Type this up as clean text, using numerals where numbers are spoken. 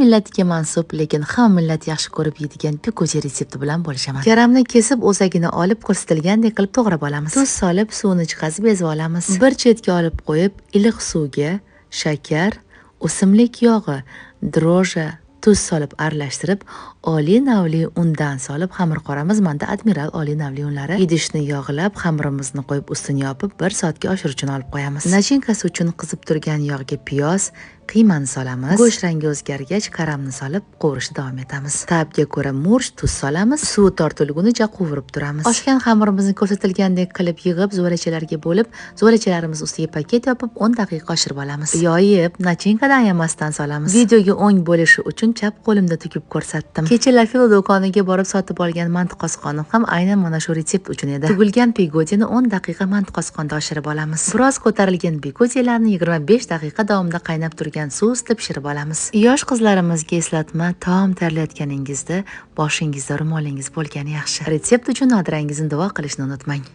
Millatiga mansub, lekin hamma millat yaxshi ko'rib yeydigan pikoje retsepti bilan bo'lishaman. Karamni kesib, o'zagini olib, ko'rsatilgandek qilib to'g'rab olamiz. Tuz solib, suvini chiqazib ezib olamiz. Bir chetga olib qo'yib, iliq suvga shakar, o'simlik yog'i, droji, tuz solib aralashtirib, oliy navli undan solib xamir qoramiz. Manda Admiral oliy navli unlari. Idishni yog'ilab, xamirimizni qo'yib, ustini yopib, 1 soatga oshirish uchun olib qo'yamiz. Nachinkasi uchun qizib turgan yog'ga piyoz, qiymani solamiz. Go'sht rangi o'zgargach, karamni solib qovurishni davom etamiz. Ta'bga ko'ra murch, tuz solamiz. Suv tortilgunicha qovurib turamiz. Oshgan xamirimizni ko'rsatilgandek qilib yig'ib, zo'rachalarga bo'lib, zo'rachalarimiz ustiga paket yopib 10 daqiqa oshirib olamiz. Yoyib, nachinkadan yamasdan solamiz. Videoga o'ng bo'lishi uchun chap qo'limda tugib ko'rsatdim. Kechalar filo do'koniga borib sotib olgan manti qosqonim ham aynan mana shu retsept uchun edi. Tugilgan pigotini 10 daqiqa manti qosqonda oshirib olamiz. Biroz ko'tarilgan pigotelarni 25 daqiqa davomida qaynab turgan suv ustida pishirib olamiz. Yosh qizlarimizga eslatma, taom tayyorlayotganingizda boshingizda ro'molingiz bo'lgani yaxshi. Retsept uchun nodirangizni duo qilishni unutmang.